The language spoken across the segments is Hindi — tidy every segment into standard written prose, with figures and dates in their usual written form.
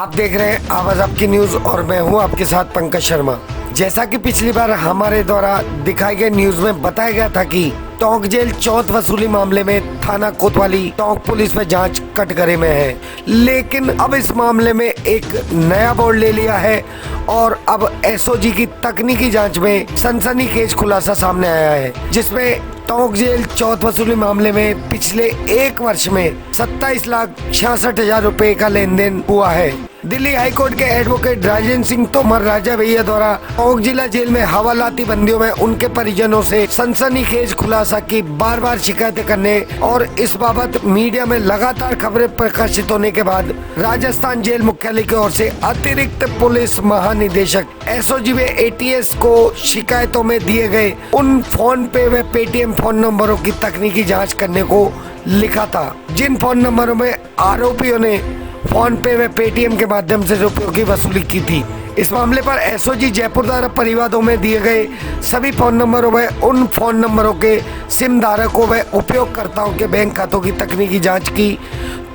आप देख रहे हैं आवाज आपकी न्यूज और मैं हूं आपके साथ पंकज शर्मा। जैसा कि पिछली बार हमारे द्वारा दिखाए गए न्यूज में बताया गया था कि टोंक जेल चौथ वसूली मामले में थाना कोतवाली टोंक पुलिस में जांच कटघरे में है, लेकिन अब इस मामले में एक नया बोर्ड ले लिया है और अब एसओजी की तकनीकी जांच में सनसनीखेज खुलासा सामने आया है, जिसमें टोंक जेल चौथ वसूली मामले में पिछले एक वर्ष में 27,66,000 रुपए का लेन देन हुआ है। दिल्ली हाईकोर्ट के एडवोकेट राजेंद्र सिंह तोमर राजा भैया द्वारा टोंक जिला जेल में हवालाती बंदियों में उनके परिजनों से सनसनीखेज खुलासा की बार शिकायतें करने और इस बाबत मीडिया में लगातार खबरें प्रकाशित होने के बाद राजस्थान जेल मुख्यालय की ओर से अतिरिक्त पुलिस महानिदेशक एसओजी व एटीएस को शिकायतों में दिए गए उन फोन पे व पेटीएम फोन नंबरों की तकनीकी जाँच करने को लिखा था, जिन फोन नंबरों में आरोपियों ने फोन पे व पेटीएम के माध्यम से रुपयों की वसूली की थी। इस मामले पर एसओजी जयपुर द्वारा परिवादों में दिए गए सभी फोन नंबरों व उन फोन नंबरों के सिम धारकों व उपयोगकर्ताओं के बैंक खातों की तकनीकी जांच की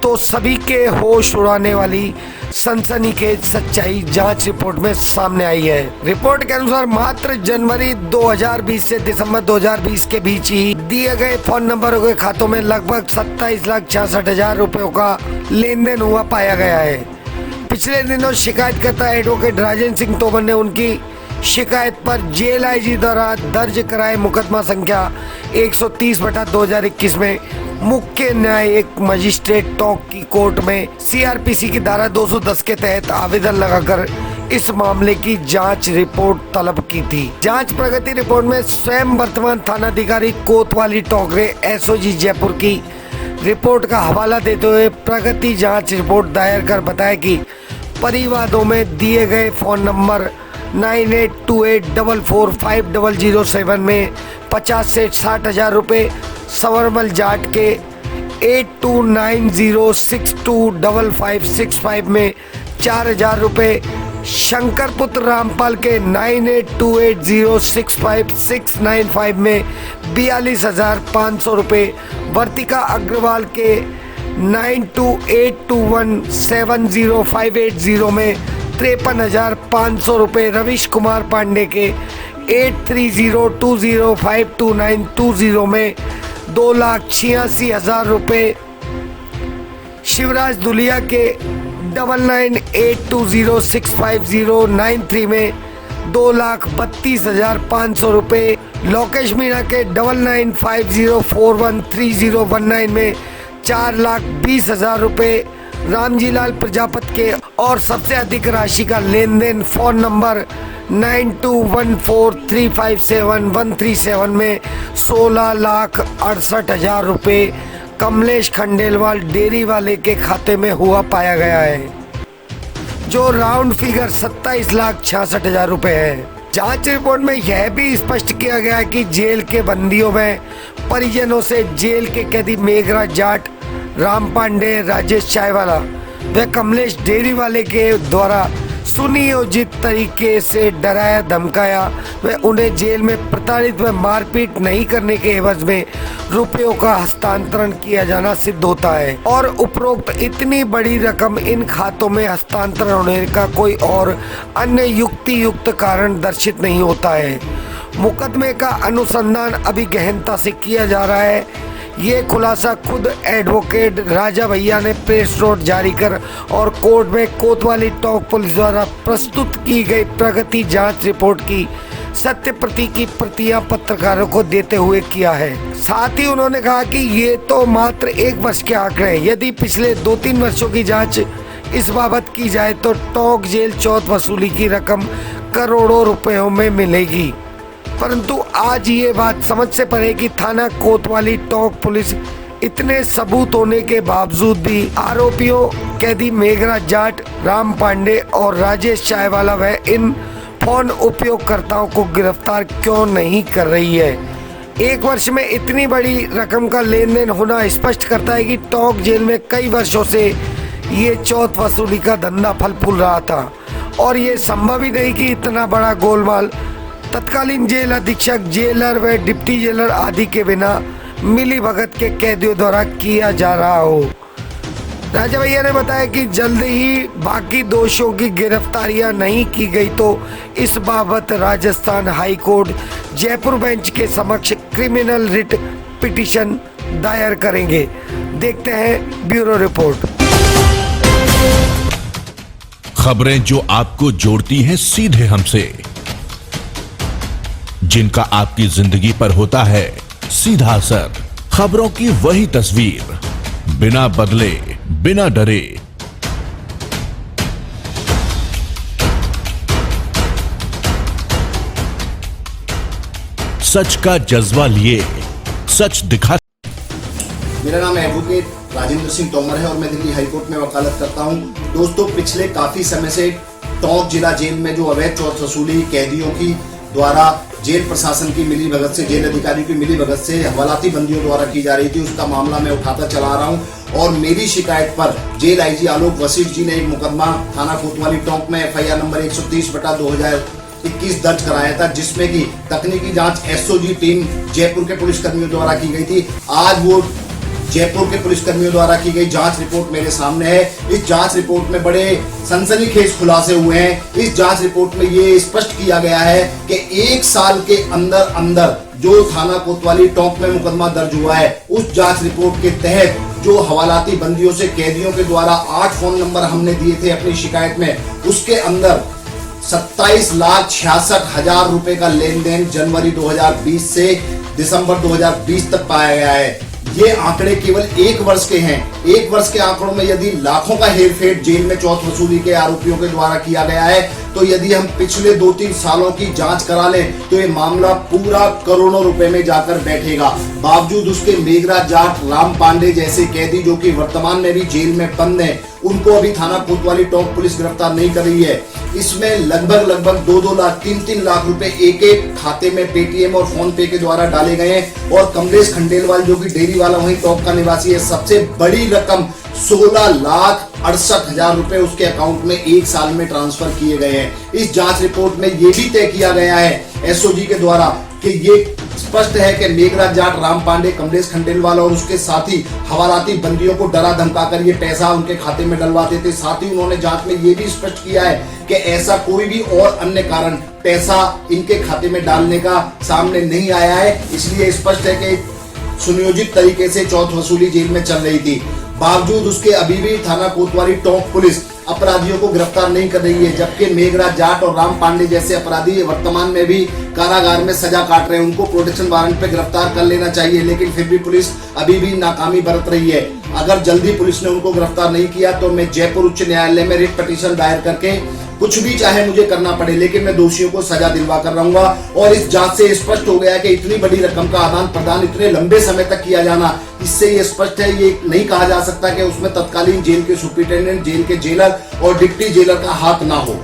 तो सभी के होश उड़ाने वाली सनसनीखेज सच्चाई जांच रिपोर्ट में सामने आई है। रिपोर्ट के अनुसार मात्र जनवरी 2020 से दिसंबर 2020 के बीच ही दिए गए फोन नंबरों के खातों में लगभग 27,66,000 रुपयों का लेन देन हुआ पाया गया है। पिछले दिनों शिकायतकर्ता एडवोकेट राजेंद्र सिंह तोमर ने उनकी शिकायत पर जेल आईजी द्वारा दर्ज कराए मुकदमा संख्या 130/2021 में मुख्य न्यायिक मजिस्ट्रेट टोंक की कोर्ट में सीआरपीसी की धारा 210 के तहत आवेदन लगाकर इस मामले की जांच रिपोर्ट तलब की थी। जांच प्रगति रिपोर्ट में स्वयं वर्तमान थानाधिकारी कोतवाली टोंक ने एसओजी जयपुर की रिपोर्ट का हवाला देते हुए प्रगति जांच रिपोर्ट दायर कर बताया कि परिवादों में दिए गए फोन नंबर 9828445007 में 50 से 60,000 रुपये, सवरमल जाट के 8290625565 में 4,000 रुपये, शंकर पुत्र रामपाल के 9828065695 में 42,500 रुपये, वर्तिका अग्रवाल के 9282170580 में 53,500 रुपये, रविश कुमार पांडे के 8302052920 में 2,86,000 रुपये, शिवराज दुलिया के 9982065093 में 2,32,500 रुपये, लोकेश मीणा के 9950413019 में 4,20,000 रुपये, रामजीलाल प्रजापति के और सबसे अधिक राशि का लेन देन फोन नंबर 9214357137 में 16,68,000 रुपये कमलेश खंडेलवाल डेयरी वाले के खाते में हुआ पाया गया है, जो राउंड फिगर 27,66,000 रुपये है। जांच रिपोर्ट में यह भी स्पष्ट किया गया है कि जेल के बंदियों में परिजनों से जेल के कैदी मेघराज जाट, राम पांडे, राजेश चायवाला व कमलेश डेयरी वाले के द्वारा सुनियोजित तरीके से डराया धमकाया व उन्हें जेल में प्रताड़ित व मारपीट नहीं करने के एवज में रुपयों का हस्तांतरण किया जाना सिद्ध होता है और उपरोक्त इतनी बड़ी रकम इन खातों में हस्तांतरण होने का कोई और अन्य युक्त कारण दर्शित नहीं होता है। मुकदमे का अनुसंधान अभी गहनता से किया जा रहा है। ये खुलासा खुद एडवोकेट राजा भैया ने प्रेस नोट जारी कर और कोर्ट में कोतवाली टोंक पुलिस द्वारा प्रस्तुत की गई प्रगति जांच रिपोर्ट की सत्य प्रति की प्रतियां पत्रकारों को देते हुए किया है। साथ ही उन्होंने कहा कि ये तो मात्र एक वर्ष के आंकड़े हैं, यदि पिछले 2-3 वर्षों की जांच इस बाबत की जाए तो टोंक जेल चौथ वसूली की रकम करोड़ों रुपयों में मिलेगी। परंतु आज ये बात समझ से परे कि थाना कोतवाली टोंक पुलिस इतने सबूत होने के बावजूद भी आरोपियों कैदी मेघराज जाट, राम पांडे और राजेश चायवाला व इन फोन उपयोगकर्ताओं को गिरफ्तार क्यों नहीं कर रही है। एक वर्ष में इतनी बड़ी रकम का लेन देन होना स्पष्ट करता है कि टोंक जेल में कई वर्षों से ये चौथ वसूली का धंधा फल फूल रहा था और ये संभव ही नहीं कि इतना बड़ा गोलमाल तत्कालीन जेल अधीक्षक, जेलर व डिप्टी जेलर आदि के बिना मिली भगत के कैदियों द्वारा किया जा रहा हो। राजा भैया ने बताया कि जल्द ही बाकी दोषियों की गिरफ्तारियां नहीं की गई तो इस बाबत Rajasthan high court Jaipur bench के समक्ष क्रिमिनल रिट पिटीशन दायर करेंगे। देखते हैं ब्यूरो रिपोर्ट। खबरें जो आपको जोड़ती हैं सीधे हमसे, जिनका आपकी जिंदगी पर होता है सीधा असर, खबरों की वही तस्वीर, बिना बदले बिना डरे। सच का जज्बा लिए सच दिखा। मेरा नाम एडवोकेट राजेंद्र सिंह तोमर है और मैं दिल्ली हाईकोर्ट में वकालत करता हूं। दोस्तों, पिछले काफी समय से टोंक जिला जेल में जो अवैध चौथ वसूली कैदियों की द्वारा जेल प्रशासन की मिलीभगत से, जेल अधिकारियों की मिलीभगत से हवालाती बंदियों द्वारा की जा रही थी, उसका मामला मैं उठाता चला रहा हूं। और मेरी शिकायत पर जेल आईजी आलोक वशिष्ठ जी ने एक मुकदमा थाना कोतवाली टोंक में FIR नंबर 130/2021 दर्ज कराया था, जिसमें की तकनीकी जांच SOG टीम जयपुर के पुलिसकर्मियों द्वारा की गई थी। आज वो जयपुर के पुलिसकर्मियों द्वारा की गई जांच रिपोर्ट मेरे सामने है। इस जांच रिपोर्ट में बड़े सनसनीखेज खुलासे हुए हैं। इस जांच रिपोर्ट में ये स्पष्ट किया गया है कि 1 साल के अंदर अंदर जो थाना कोतवाली टोंक में मुकदमा दर्ज हुआ है, उस जांच रिपोर्ट के तहत जो हवालाती बंदियों से कैदियों के द्वारा 8 फोन नंबर हमने दिए थे अपनी शिकायत में, उसके अंदर 27,66,000 रुपए का लेन देन जनवरी 2020 से दिसंबर 2020 तक पाया गया है। ये आंकड़े केवल 1 वर्ष के हैं। 1 वर्ष के आंकड़ों में यदि लाखों का हेरफेर जेल में चौथ वसूली के आरोपियों के द्वारा किया गया है, तो यदि हम पिछले 2-3 सालों की जांच करा लें तो ये मामला पूरा करोड़ों रुपए में जाकर बैठेगा। बावजूद उसके मेघराज जाट, राम पांडे जैसे कैदी जो कि वर्तमान में भी जेल में बंद हैं, उनको अभी थाना कोतवाली टोंक पुलिस गिरफ्तार नहीं कर रही है। इसमें लगभग 2-2 लाख, 3-3 लाख रुपए एक खाते में पेटीएम और फोन पे के द्वारा डाले गए हैं। और कमलेश खंडेलवाल जो कि डेरी वाला वहीं टोंक का निवासी है, सबसे बड़ी रकम 16,68,000 रुपए उसके अकाउंट में 1 साल में ट्रांसफर किए गए हैं। इस जांच रिपोर्ट में यह भी तय किया गया है SOG के द्वारा कि ये स्पष्ट है कि मेघराज जाट, राम पांडे, कमलेश खंडेलवाल और उसके साथी हवालाती बंदियों को डरा धमकाकर ये पैसा उनके खाते में डलवाते थे। साथ ही उन्होंने जांच में ये भी स्पष्ट किया है कि ऐसा कोई भी और अन्य कारण पैसा इनके खाते में डालने का सामने नहीं आया है। इसलिए स्पष्ट है कि सुनियोजित तरीके से चौथ वसूली जेल में चल रही थी। बावजूद उसके अभी भी थाना कोतवाली टोंक पुलिस अपराधियों को गिरफ्तार नहीं कर रही है, जबकि मेघराज जाट और राम पांडे जैसे अपराधी वर्तमान में भी कारागार में सजा काट रहे हैं। उनको प्रोटेक्शन वारंट पे गिरफ्तार कर लेना चाहिए, लेकिन फिर भी पुलिस अभी भी नाकामी बरत रही है। अगर जल्दी पुलिस ने उनको गिरफ्तार नहीं किया तो मैं जयपुर उच्च न्यायालय में रिट पिटीशन दायर करके कुछ भी चाहे मुझे करना पड़े, लेकिन मैं दोषियों को सजा दिलवा कर रहूंगा। और इस जांच से स्पष्ट हो गया कि इतनी बड़ी रकम का आदान प्रदान इतने लंबे समय तक किया जाना, इससे ये स्पष्ट है, ये नहीं कहा जा सकता कि उसमें तत्कालीन जेल के सुपरिटेंडेंट, जेल के जेलर और डिप्टी जेलर का हाथ ना हो।